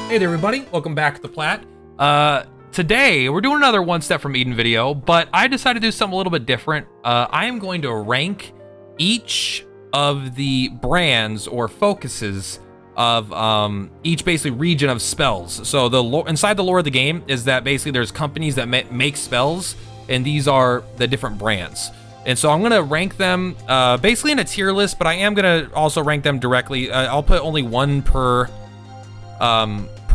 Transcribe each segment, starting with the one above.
Hey there, everybody. Welcome back to the Plat. Today, we're doing another One Step from Eden video, but I decided to do something a little bit different. I am going to rank each of the brands or focuses of each basically region of spells. So inside the lore of the game is that basically there's companies that make spells, and these are the different brands. And so I'm gonna rank them basically in a tier list, but I am gonna also rank them directly. I'll put only one per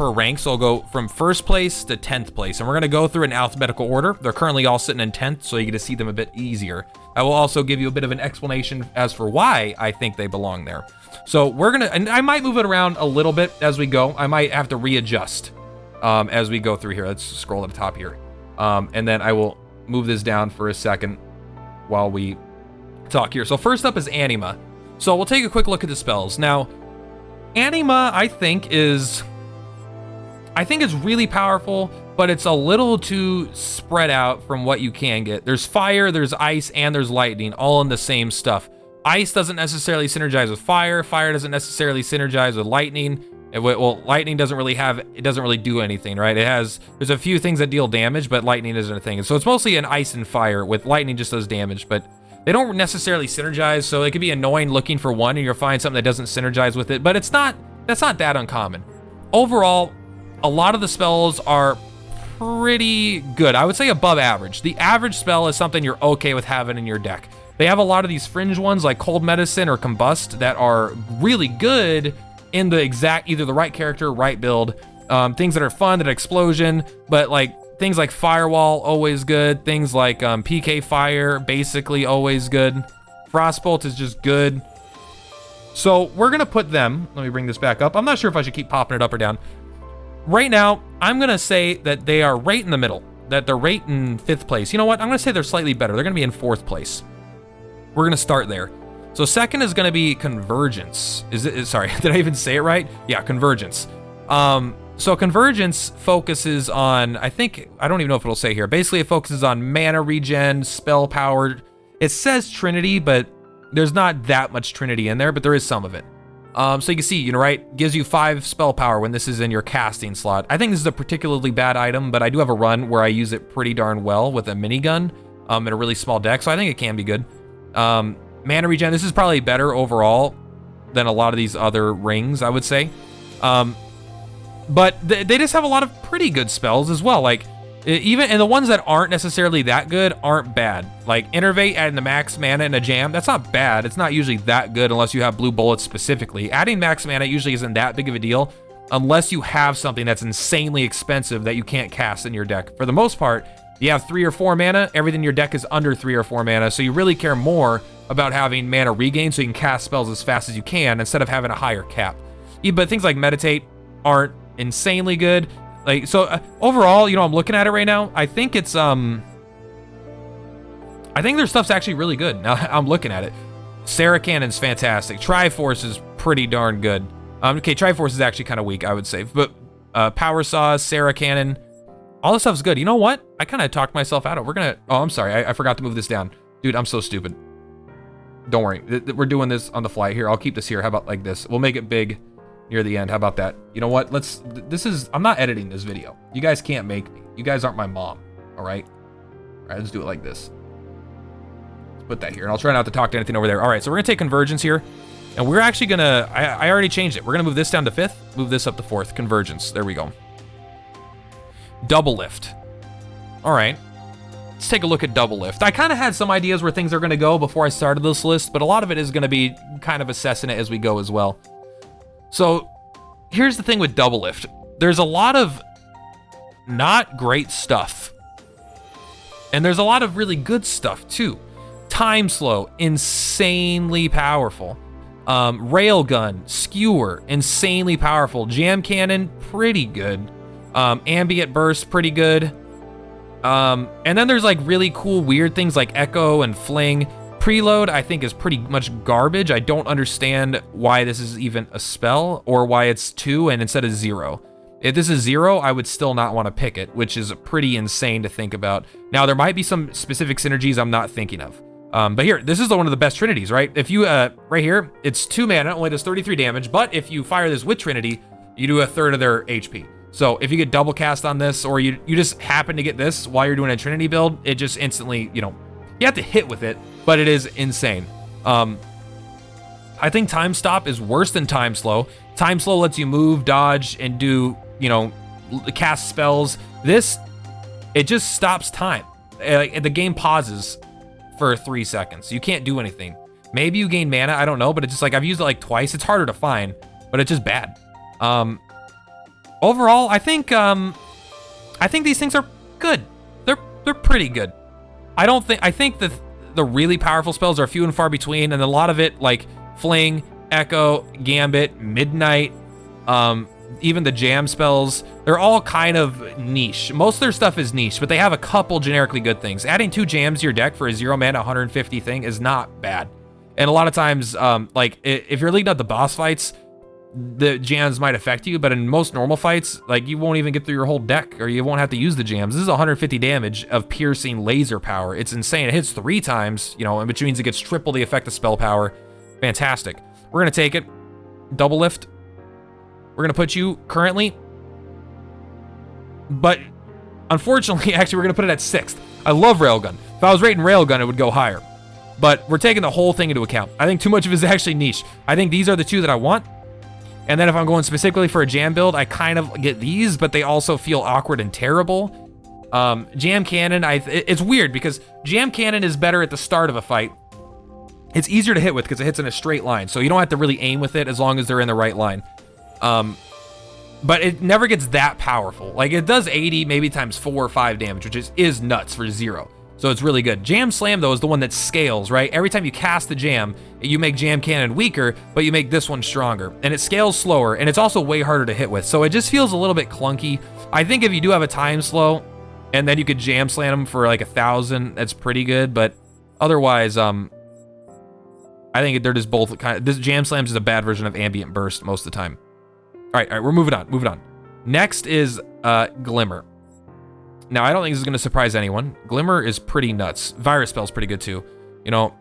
rank, so I'll go from first place to 10th place, and we're gonna go through in alphabetical order. They're currently all sitting in 10th, so you get to see them a bit easier. I will also give you a bit of an explanation as for why I think they belong there. So we're gonna, and I might move it around a little bit as we go. I might have to readjust as we go through here. Let's scroll to the top here, and then I will move this down for a second while we talk here. So first up is NEMA. So we'll take a quick look at the spells. Now, NEMA, I think is really powerful, but it's a little too spread out from what you can get. There's fire, there's ice, and there's lightning, all in the same stuff. Ice doesn't necessarily synergize with fire. Fire doesn't necessarily synergize with lightning. Well, lightning doesn't really do anything, right? There's a few things that deal damage, but lightning isn't a thing. So it's mostly an ice and fire, with lightning just does damage, but they don't necessarily synergize, so it could be annoying looking for one and you'll find something that doesn't synergize with it, but that's not that uncommon. Overall, a lot of the spells are pretty good. I would say above average. The average spell is something you're okay with having in your deck. They have a lot of these fringe ones like Cold Medicine or Combust that are really good in the exact, either the right character, right build. Things that are fun, that explosion, but like things like Firewall, always good. Things like PK Fire, basically always good. Frostbolt is just good. So we're gonna put them, let me bring this back up. I'm not sure if I should keep popping it up or down. Right now, I'm gonna say that they are right in the middle, that they're right in 5th place. You know what, I'm gonna say they're slightly better. They're gonna be in 4th place. We're gonna start there. So second is gonna be Convergence. Sorry, did I even say it right? Yeah, Convergence. So Convergence focuses on, I don't even know if it'll say here. Basically, it focuses on mana regen, spell power. It says Trinity, but there's not that much Trinity in there, but there is some of it. So you can see, you know, right? Gives you 5 spell power when this is in your casting slot. I think this is a particularly bad item, but I do have a run where I use it pretty darn well with a minigun in a really small deck, so I think it can be good. Mana regen, this is probably better overall than a lot of these other rings, I would say. But they just have a lot of pretty good spells as well. Like, and the ones that aren't necessarily that good aren't bad. Like Innervate, adding the max mana in a jam, that's not bad. It's not usually that good unless you have blue bullets specifically. Adding max mana usually isn't that big of a deal unless you have something that's insanely expensive that you can't cast in your deck. For the most part, you have 3 or 4 mana, everything in your deck is under 3 or 4 mana, so you really care more about having mana regain so you can cast spells as fast as you can instead of having a higher cap. But things like Meditate aren't insanely good. Like, so overall, you know, I'm looking at it right now. I think it's I think their stuff's actually really good. Now I'm looking at it. Sarah Cannon's fantastic. Triforce is pretty darn good. Okay, Triforce is actually kind of weak, I would say. But Power Saws, Sarah Cannon, all this stuff's good. You know what? I kind of talked myself out of. Oh, I'm sorry. I forgot to move this down. Dude, I'm so stupid. Don't worry. We're doing this on the fly here. I'll keep this here. How about like this? We'll make it big near the end. How about that? You know what? I'm not editing this video. You guys can't make me. You guys aren't my mom. All right? All right, let's do it like this. Let's put that here. And I'll try not to talk to anything over there. All right, so we're going to take Convergence here. And we're actually going to, I already changed it. We're going to move this down to 5th, move this up to 4th. Convergence. There we go. Doublelift. All right. Let's take a look at Doublelift. I kind of had some ideas where things are going to go before I started this list, but a lot of it is going to be kind of assessing it as we go as well. So here's the thing with Doublelift. There's a lot of not great stuff. And there's a lot of really good stuff too. Time Slow, insanely powerful. Railgun, Skewer, insanely powerful. Jam Cannon, pretty good. Ambient Burst, pretty good. And then there's like really cool weird things like Echo and Fling. Preload, I think, is pretty much garbage. I don't understand why this is even a spell or why it's 2 and instead of 0. If this is 0, I would still not want to pick it, which is pretty insane to think about. Now, there might be some specific synergies I'm not thinking of. But here, this is one of the best Trinities, right? If you, right here, it's 2 mana, only does 33 damage, but if you fire this with Trinity, You do a third of their HP. So if you get double cast on this, or you just happen to get this while you're doing a Trinity build, it just instantly, you know, you have to hit with it, but it is insane. I think time stop is worse than time slow. Time slow lets you move, dodge, and do, you know, cast spells. This, it just stops time. The game pauses for 3 seconds. You can't do anything. Maybe you gain mana, I don't know, but it's just like, I've used it like twice. It's harder to find, but it's just bad. Overall, I think these things are good. They're pretty good. I think that the really powerful spells are few and far between, and a lot of it, like Fling, Echo, Gambit, Midnight, even the jam spells, they're all kind of niche. Most of their stuff is niche, but they have a couple generically good things. Adding 2 jams to your deck for a 0 mana 150 thing is not bad. And a lot of times, like if you're leading up the boss fights, the jams might affect you, but in most normal fights, like you won't even get through your whole deck, or you won't have to use the jams. This is 150 damage of piercing laser power. It's insane. It hits 3 times, you know, which means it gets triple the effect of spell power. Fantastic. We're gonna take it. Doublelift. We're gonna put you currently, but unfortunately, actually, we're gonna put it at 6th. I love Railgun. If I was rating Railgun, it would go higher, but we're taking the whole thing into account. I think too much of it is actually niche. I think these are the 2 that I want. And then if I'm going specifically for a jam build, I kind of get these, but they also feel awkward and terrible. Jam Cannon, it's weird because Jam Cannon is better at the start of a fight. It's easier to hit with because it hits in a straight line, so you don't have to really aim with it as long as they're in the right line. But it never gets that powerful. Like, it does 80, maybe times 4 or 5 damage, which is nuts for 0. So it's really good. Jam Slam, though, is the one that scales, right? Every time you cast the jam, you make Jam Cannon weaker, but you make this one stronger. And it scales slower, and it's also way harder to hit with. So it just feels a little bit clunky. I think if you do have a time slow, and then you could Jam Slam them for like 1,000, that's pretty good. But otherwise, I think they're just both kind of... This Jam Slams is a bad version of Ambient Burst most of the time. All right, we're moving on. Next is Glimmer. Now, I don't think this is going to surprise anyone. Glimmer is pretty nuts. Virus Spell's pretty good, too. You know,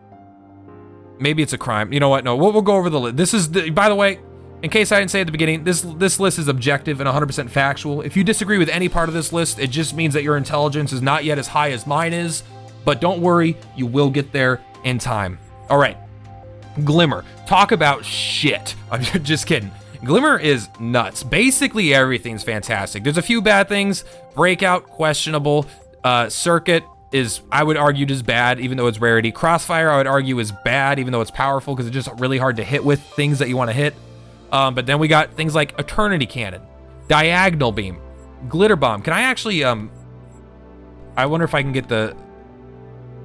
maybe it's a crime. You know what? No, we'll go over the list. This is, by the way, in case I didn't say at the beginning, this list is objective and 100% factual. If you disagree with any part of this list, it just means that your intelligence is not yet as high as mine is. But don't worry, you will get there in time. All right, Glimmer. Talk about shit. I'm just kidding. Glimmer is nuts. Basically, everything's fantastic. There's a few bad things. Breakout, questionable. Circuit is, I would argue, just bad, even though it's rarity. Crossfire, I would argue, is bad, even though it's powerful, because it's just really hard to hit with things that you want to hit. But then we got things like Eternity Cannon, Diagonal Beam, Glitter Bomb. Can I actually, I wonder if I can get the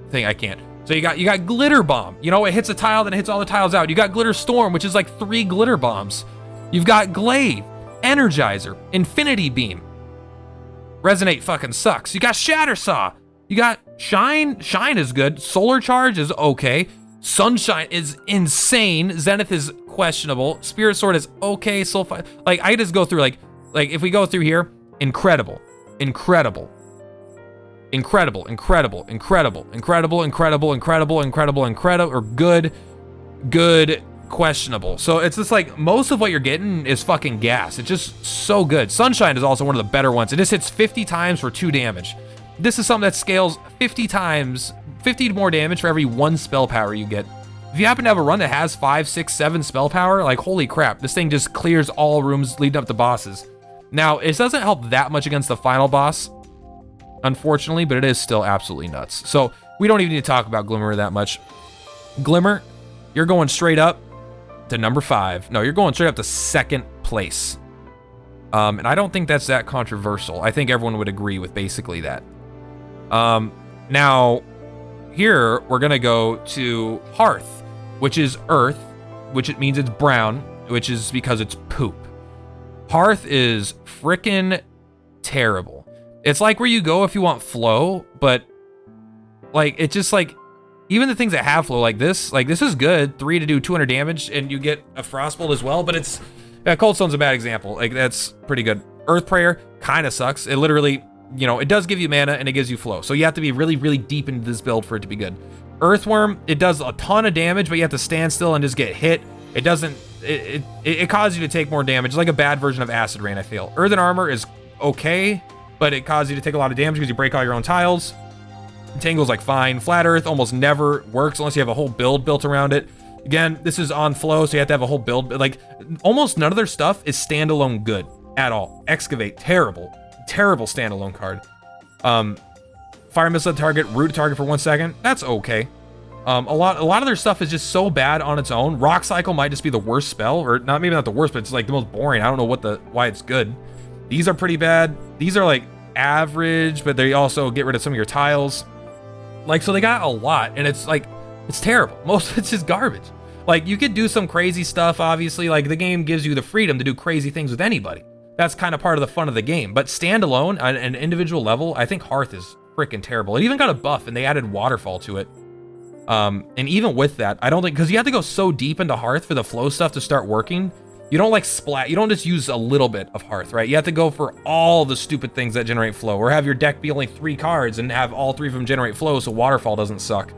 thing. I can't. So you got Glitter Bomb. You know, it hits a tile, then it hits all the tiles out. You got Glitter Storm, which is like 3 glitter bombs. You've got Glaive, Energizer, Infinity Beam. Resonate fucking sucks. You got Shatter Saw. You got Shine. Shine is good. Solar Charge is okay. Sunshine is insane. Zenith is questionable. Spirit Sword is okay. Soulfire. Like, I just go through, like if we go through here, incredible, incredible, incredible, incredible, incredible, incredible, incredible, incredible, incredible, incredible, or good, good, questionable. So it's just like most of what you're getting is fucking gas. It's just so good. Sunshine is also one of the better ones. It just hits 50 times for 2 damage. This is something that scales 50 times, 50 more damage for every 1 spell power you get. If you happen to have a run that has 5, 6, 7 spell power, like holy crap, this thing just clears all rooms leading up to bosses. Now, it doesn't help that much against the final boss, unfortunately, but it is still absolutely nuts. So we don't even need to talk about Glimmer that much. Glimmer, you're going straight up to number 5. No, you're going straight up to 2nd place. And I don't think that's that controversial. I think everyone would agree with basically that. Now, here we're gonna go to Hearth, which is Earth, which it means it's brown, which is because it's poop. Hearth is frickin' terrible. It's like where you go if you want flow, but like it's just like even the things that have flow like this is good. 3 to do 200 damage, and you get a Frostbolt as well, but it's Cold Stone's a bad example. Like that's pretty good. Earth Prayer kind of sucks. It literally, you know, it does give you mana and it gives you flow. So you have to be really, really deep into this build for it to be good. Earthworm, it does a ton of damage, but you have to stand still and just get hit. It doesn't, it causes you to take more damage. It's like a bad version of Acid Rain, I feel. Earthen Armor is okay, but it causes you to take a lot of damage because you break all your own tiles. Tangle's like fine. Flat Earth almost never works unless you have a whole build built around it. Again, this is on flow, so you have to have a whole build. Like, almost none of their stuff is standalone good at all. Excavate, terrible. Terrible standalone card. Fire Missile at target, root target for 1 second. That's okay. A lot of their stuff is just so bad on its own. Rock Cycle might just be the worst spell, or not, maybe not the worst, but it's like the most boring. I don't know why it's good. These are pretty bad. These are like average, but they also get rid of some of your tiles. Like, so they got a lot, and it's like, it's terrible. Most of it's just garbage. Like, you could do some crazy stuff, obviously. Like, the game gives you the freedom to do crazy things with anybody. That's kind of part of the fun of the game. But standalone, on an individual level, I think Hearth is freaking terrible. It even got a buff, and they added Waterfall to it. And even with that, I don't think, because you have to go so deep into Hearth for the flow stuff to start working. You don't like splat, you don't just use a little bit of Hearth, right? You have to go for all the stupid things that generate flow, or have your deck be only 3 cards and have all 3 of them generate flow so Waterfall doesn't suck.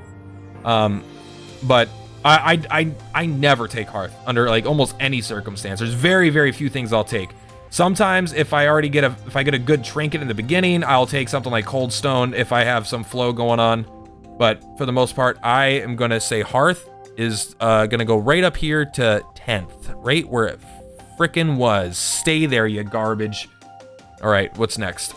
But I never take Hearth under like almost any circumstance. There's very, very few things I'll take. Sometimes if I get a good trinket in the beginning, I'll take something like Cold Stone if I have some flow going on. But for the most part, I am gonna say Hearth is gonna go right up here to 10th, right where it frickin' was. Stay there, you garbage. All right, what's next?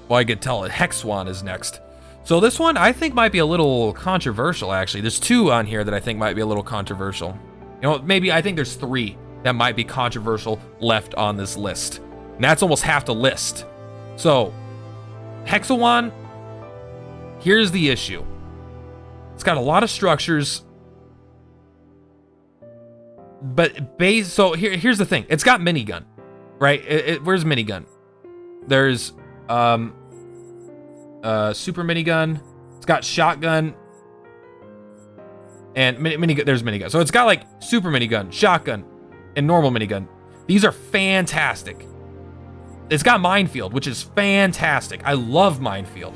Well, I could tell it. Hexwan is next. So this one I think might be a little controversial, actually. There's 2 on here that I think might be a little controversial. You know, maybe I think there's 3 that might be controversial left on this list. And that's almost half the list. So, Hexawan, here's the issue. It's got a lot of structures, but so here's the thing. It's got minigun, right? Where's minigun? There's super minigun. It's got shotgun and minigun. There's minigun. So it's got like super minigun, shotgun, and normal minigun. These are fantastic. It's got minefield, which is fantastic. I love minefield.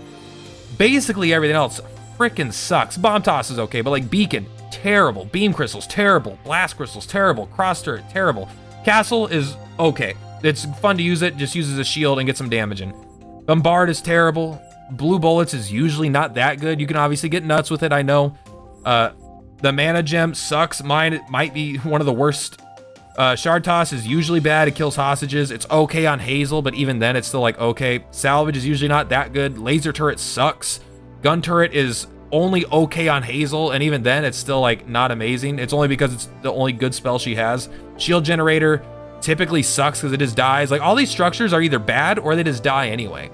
Basically everything else freaking sucks. Bomb toss is okay, but like beacon, terrible. Beam crystals, terrible. Blast crystals, terrible. Cross turret, terrible. Castle is okay. It's fun to use it. Just use it as a shield and get some damage in. Bombard is terrible. Blue bullets is usually not that good. You can obviously get nuts with it, I know. The mana gem sucks. Mine might be one of the worst. Shard toss is usually bad. It kills hostages. It's okay on Hazel, but even then it's still like okay. Salvage is usually not that good. Laser turret sucks. Gun turret is only okay on Hazel, and even then it's still like not amazing. It's only because it's the only good spell she has. Shield generator typically sucks because it just dies. Like all these structures are either bad or they just die anyway.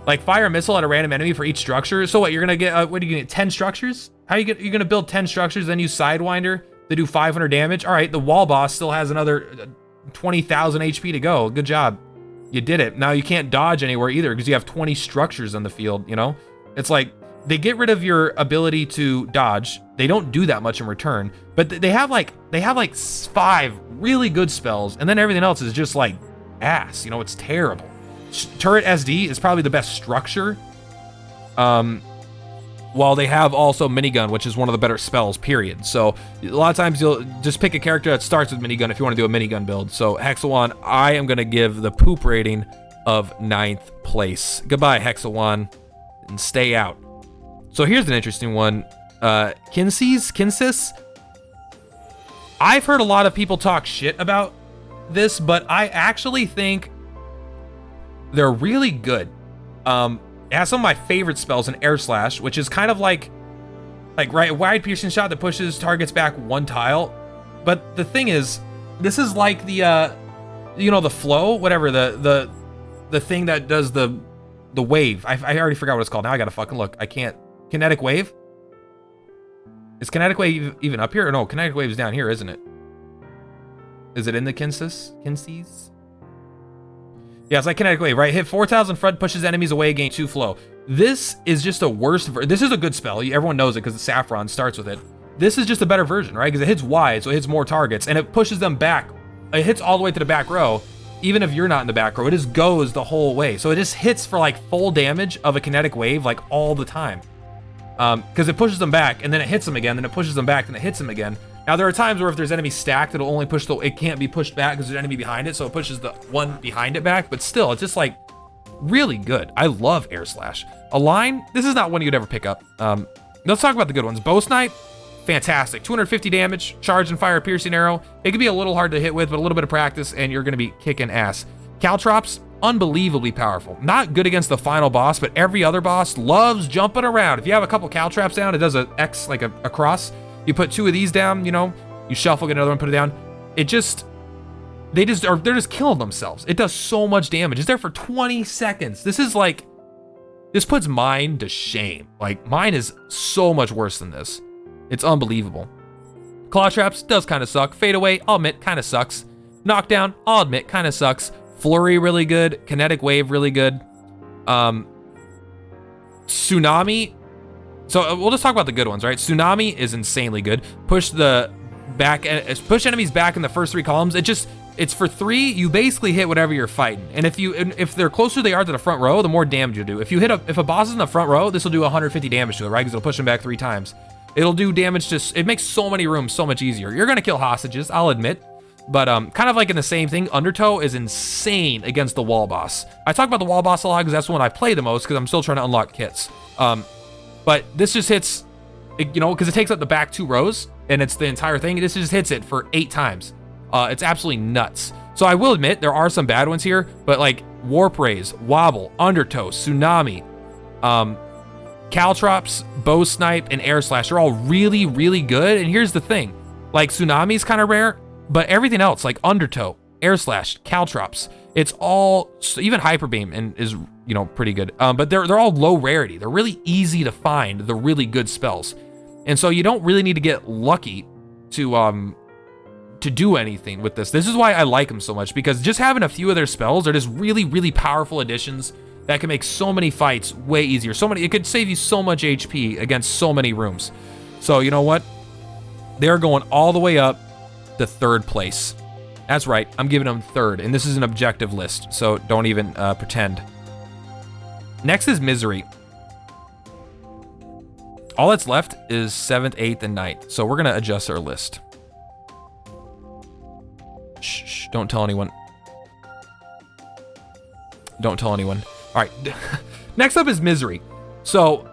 Like fire missile at a random enemy for each structure. So what, you're gonna get what are you gonna get, 10 structures? You're gonna build 10 structures, then use Sidewinder to do 500 damage? All right, the wall boss still has another 20,000 HP to go. Good job. You did it. Now you can't dodge anywhere either because you have 20 structures on the field, you know? It's like, they get rid of your ability to dodge. They don't do that much in return, but they have like 5 really good spells, and then everything else is just like ass, you know? It's terrible. Turret SD is probably the best structure. While they have also minigun, which is one of the better spells, period. So a lot of times you'll just pick a character that starts with minigun if you want to do a minigun build. So Hexawan, I am going to give the poop rating of 9th place. Goodbye, Hexawan, and stay out. So here's an interesting one. Kinsis. I've heard a lot of people talk shit about this, but I actually think they're really good. It has some of my favorite spells in Air Slash, which is kind of like wide piercing shot that pushes targets back 1 tile. But the thing is, this is like the you know, the flow, whatever, the thing that does the wave. I already forgot what it's called. Now I gotta fucking look. I can't. Kinetic wave? Is kinetic wave even up here? Or no, kinetic wave is down here, isn't it? Is it in the Kinsies? Yeah, it's like kinetic wave, right? Hit 4,000 front, pushes enemies away, gain 2 flow. This is just a worse this is a good spell. Everyone knows it because the Saffron starts with it. This is just a better version, right? Because it hits wide, so it hits more targets, and it pushes them back. It hits all the way to the back row. Even if you're not in the back row, it just goes the whole way. So it just hits for like full damage of a kinetic wave, like all the time. Because it pushes them back, and then it hits them again, then it pushes them back, then it hits them again. Now, there are times where if there's enemy stacked, it'll only push it can't be pushed back because there's an enemy behind it, so it pushes the one behind it back, but still, it's just like really good. I love Air Slash. Align, this is not one you'd ever pick up. Let's talk about the good ones. Bow Snipe, fantastic. 250 damage, charge and fire piercing arrow. It can be a little hard to hit with, but a little bit of practice and you're gonna be kicking ass. Caltrops, unbelievably powerful. Not good against the final boss, but every other boss loves jumping around. If you have a couple Caltrops down, it does a X, like a cross. You put 2 of these down, you know, you shuffle, get another one, put it down. They're just killing themselves. It does so much damage. It's there for 20 seconds. This puts mine to shame. Like, mine is so much worse than this. It's unbelievable. Claw Traps does kind of suck. Fade Away, I'll admit, kind of sucks. Knockdown, I'll admit, kind of sucks. Flurry, really good. Kinetic Wave, really good. Tsunami. So we'll just talk about the good ones, right? Tsunami is insanely good. Push enemies back in the first 3 columns. It's for 3, you basically hit whatever you're fighting. And if they're closer they are to the front row, the more damage you do. If a boss is in the front row, this will do 150 damage to it, right? Because it'll push them back 3 times. It'll do damage it makes so many rooms so much easier. You're gonna kill hostages, I'll admit. But kind of like in the same thing, Undertow is insane against the wall boss. I talk about the wall boss a lot because that's the one I play the most because I'm still trying to unlock kits. But this just hits, you know, because it takes up the back 2 rows and it's the entire thing. This just hits it for 8 times. It's absolutely nuts. So I will admit there are some bad ones here, but like Warp Rays, Wobble, Undertow, Tsunami, Caltrops, Bow Snipe, and Air Slash are all really, really good. And here's the thing, like Tsunami's kind of rare, but everything else like Undertow, Air Slash, Caltrops, it's all, even Hyper Beam and is, you know, pretty good. But they're all low rarity. They're really easy to find, the really good spells. And so you don't really need to get lucky to do anything with this. This is why I like them so much, because just having a few of their spells are just really, really powerful additions that can make so many fights way easier. It could save you so much HP against so many rooms. So you know what? They're going all the way up to 3rd place. That's right, I'm giving them 3rd, and this is an objective list, so don't even pretend. Next is Misery. All that's left is 7th, 8th, and 9th, so we're gonna adjust our list. Shh, don't tell anyone. Don't tell anyone. All right, next up is Misery. So,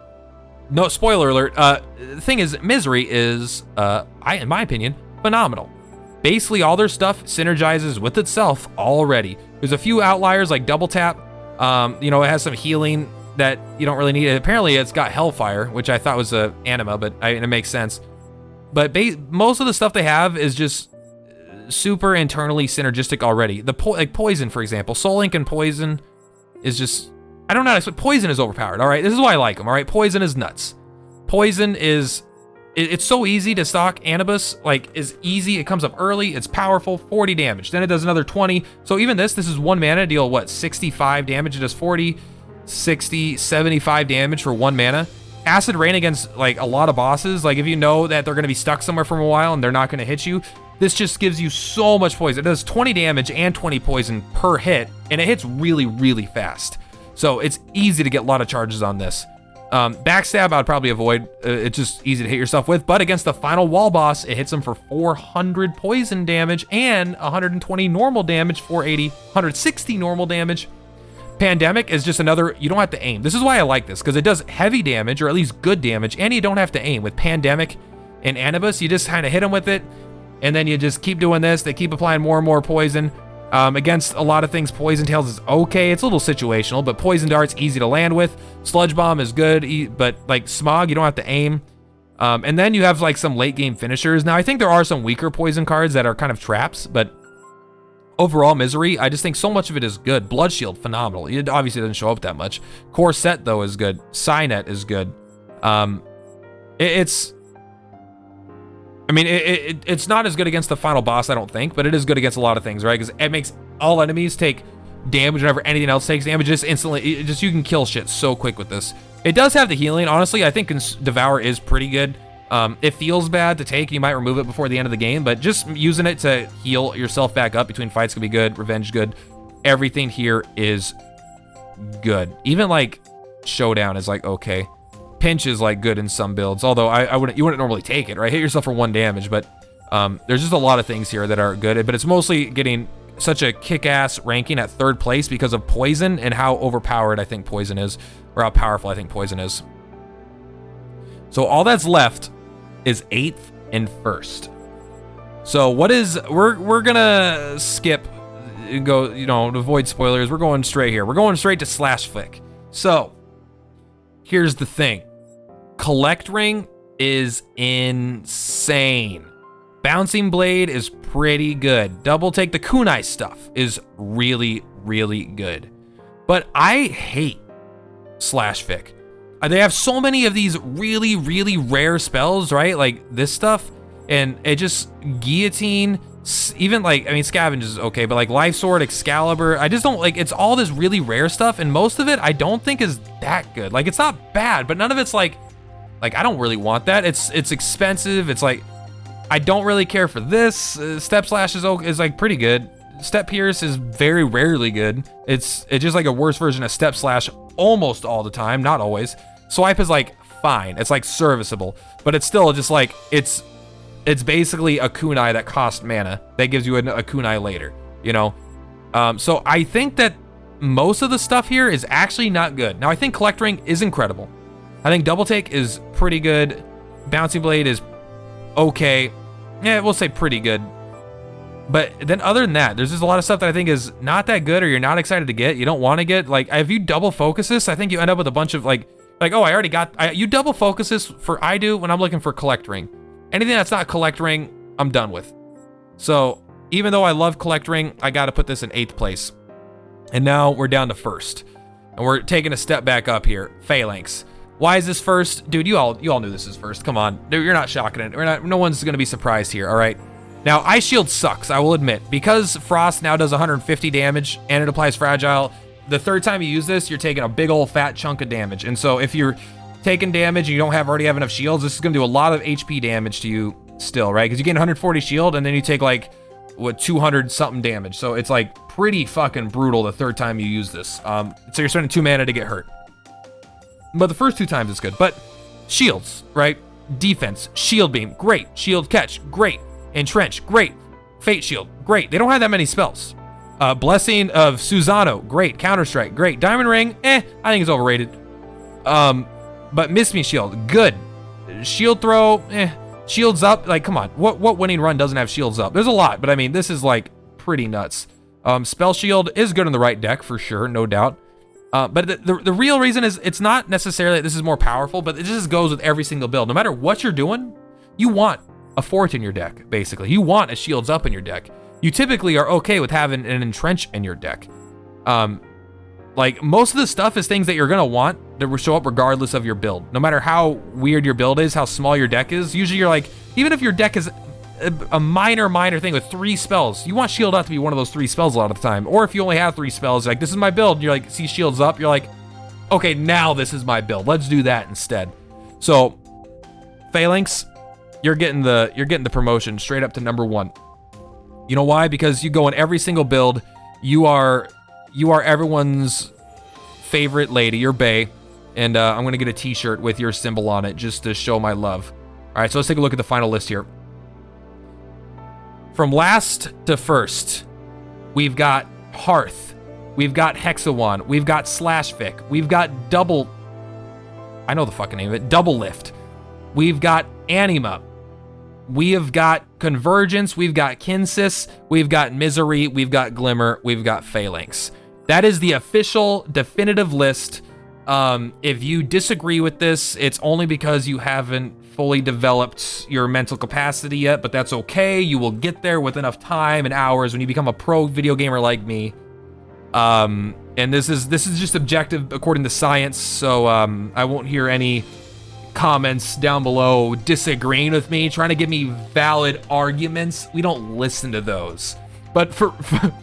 no, spoiler alert, the thing is, Misery is, in my opinion, phenomenal. Basically, all their stuff synergizes with itself already. There's a few outliers like Double Tap. You know, it has some healing that you don't really need. Apparently, it's got Hellfire, which I thought was a NEMA, but it makes sense. But most of the stuff they have is just super internally synergistic already. Like Poison, for example. Soul Link and Poison is just, I don't know, Poison is overpowered, all right? This is why I like them, all right? Poison is nuts. Poison is, it's so easy to stock. Anubis, like, is easy. It comes up early. It's powerful. 40 damage. Then it does another 20. So even this is 1 mana, deal what, 65 damage. It does 40, 60, 75 damage for 1 mana. Acid Rain against, like, a lot of bosses. Like, if you know that they're going to be stuck somewhere for a while and they're not going to hit you, this just gives you so much poison. It does 20 damage and 20 poison per hit, and it hits really, really fast. So it's easy to get a lot of charges on this. Backstab, I'd probably avoid. It's just easy to hit yourself with. But against the final wall boss, it hits them for 400 poison damage and 120 normal damage, 480, 160 normal damage. Pandemic is just another, you don't have to aim. This is why I like this, because it does heavy damage, or at least good damage, and you don't have to aim. With Pandemic and Anubis, you just kind of hit them with it, and then you just keep doing this. They keep applying more and more poison. Against a lot of things, Poison Tails is okay. It's a little situational, but Poison Dart's easy to land with. Sludge Bomb is good, but like Smog, you don't have to aim. And then you have like some late game finishers. Now, I think there are some weaker poison cards that are kind of traps, but overall, Misery, I just think so much of it is good. Blood Shield, phenomenal. It obviously doesn't show up that much. Corset, though, is good. Cynet is good. It's not as good against the final boss, I don't think, but it is good against a lot of things, right? Because it makes all enemies take damage whenever anything else takes damage. Just instantly, you can kill shit so quick with this. It does have the healing. Honestly, I think Devour is pretty good. It feels bad to take. You might remove it before the end of the game, but just using it to heal yourself back up between fights could be good. Revenge, good. Everything here is good. Even like Showdown is like okay. Pinch is like good in some builds, although you wouldn't normally take it, right? Hit yourself for 1 damage, but There's just a lot of things here that are good, but it's mostly getting such a kick-ass ranking at 3rd place because of poison and how overpowered I think poison is, or how powerful I think poison is. So all that's left is 8th and 1st. So what is, we're gonna skip, go, you know, to avoid spoilers. We're going straight here. We're going straight to slash flick. So here's the thing. Collect ring is insane. Bouncing blade is pretty good. Double take, the kunai stuff is really, really good. But I hate slash fic. They have so many of these really, really rare spells, right? Like this stuff, and it just guillotine, even like, I mean, scavenge is okay, but like life sword, Excalibur, I just don't like, it's all this really rare stuff, and most of it I don't think is that good. Like it's not bad, but none of it's like I don't really want that. It's expensive. It's like, I don't really care for this. Step slash is like pretty good. Step pierce is very rarely good. It's just like a worse version of step slash almost all the time, not always. Swipe is like fine. It's like serviceable, but it's still just like, it's basically a kunai that costs mana that gives you a kunai later, you know? So I think that most of the stuff here is actually not good. Now I think collect ring is incredible. I think double take is pretty good. Bouncing blade is okay. Yeah, we'll say pretty good. But then other than that, there's just a lot of stuff that I think is not that good, or you're not excited to get, you don't want to get. Like if you double focus this, I think you end up with a bunch of like, oh, I already got, you double focus this I do when I'm looking for collect ring. Anything that's not collect ring, I'm done with. So even though I love collect ring, I got to put this in 8th place. And now we're down to 1st. And we're taking a step back up here. Phalanx. Why is this 1st? Dude, you all knew this is 1st. Come on. You're not shocking it. No one's going to be surprised here, all right? Now, Ice Shield sucks, I will admit. Because Frost now does 150 damage and it applies Fragile, the 3rd time you use this, you're taking a big old fat chunk of damage. And so if you're taking damage and you don't already have enough shields, this is going to do a lot of HP damage to you still, right? Because you gain 140 shield and then you take like, what, 200 something damage. So it's like pretty fucking brutal the 3rd time you use this. So you're spending 2 mana to get hurt. But the first 2 times it's good. But shields, right? Defense, shield beam, great. Shield catch, great. Entrench, great. Fate shield, great. They don't have that many spells. Blessing of Susano, great. Counter-strike, great. Diamond ring, I think it's overrated. But Miss Me shield, good. Shield throw, Shields up, like, come on. What winning run doesn't have shields up? There's a lot, but I mean, this is like pretty nuts. Spell shield is good in the right deck for sure, no doubt. But the real reason is it's not necessarily that this is more powerful, but it just goes with every single build. No matter what you're doing, you want a fort in your deck, basically. You want a shields up in your deck. You typically are okay with having an entrench in your deck. Like most of the stuff is things that you're gonna want that will show up regardless of your build. No matter how weird your build is, how small your deck is, usually you're like, even if your deck is a minor thing with 3 spells, you want shield up to be one of those 3 spells a lot of the time. Or if you only have 3 spells, like this is my build, and you're like, see shields up, you're like, okay, now this is my build. Let's do that instead. So Phalanx, you're getting the promotion straight up to number 1. You know why? Because you go in every single build, you are everyone's favorite lady, your bae, and I'm gonna get a t-shirt with your symbol on it just to show my love. All right, so let's take a look at the final list here. From last to first, we've got Hearth, we've got Hexawan, we've got Slashfic, we've got I know the fucking name of it, Doublelift, we've got Anima, we have got Convergence, we've got Kinsis, we've got Misery, we've got Glimmer, we've got Phalanx. That is the official definitive list. If you disagree with this, it's only because you haven't fully developed your mental capacity yet, but that's okay. You will get there with enough time and hours when you become a pro video gamer like me. And this is just objective according to science, so I won't hear any comments down below disagreeing with me, trying to give me valid arguments. We don't listen to those. But for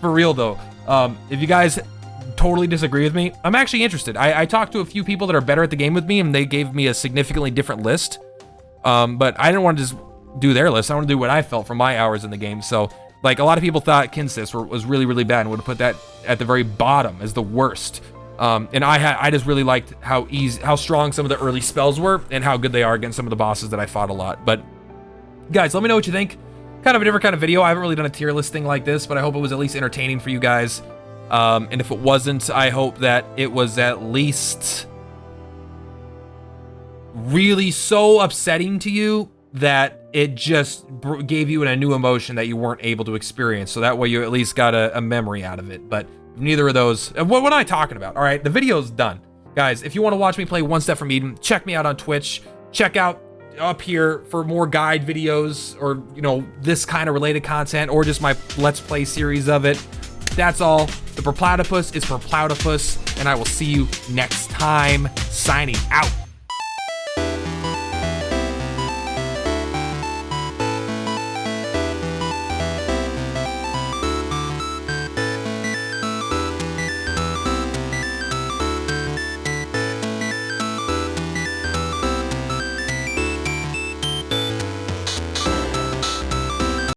real though, if you guys totally disagree with me, I'm actually interested. I talked to a few people that are better at the game with me, and they gave me a significantly different list. But I didn't want to just do their list. I want to do what I felt from my hours in the game. So, like, a lot of people thought Kinsis was really, really bad and would have put that at the very bottom as the worst. And I just really liked how strong some of the early spells were and how good they are against some of the bosses that I fought a lot. But guys, let me know what you think. kind of a different kind of video. I haven't really done a tier list thing like this, but I hope it was at least entertaining for you guys. And if it wasn't, I hope that it was at least really so upsetting to you that it just gave you a new emotion that you weren't able to experience. So that way you at least got a memory out of it. But neither of those, what am I talking about? All right, the video's done. Guys, if you want to watch me play One Step from Eden, check me out on Twitch. Check out up here for more guide videos or, you know, this kind of related content or just my Let's Play series of it. That's all. The Purplatypus is for Platypus, and I will see you next time. Signing out.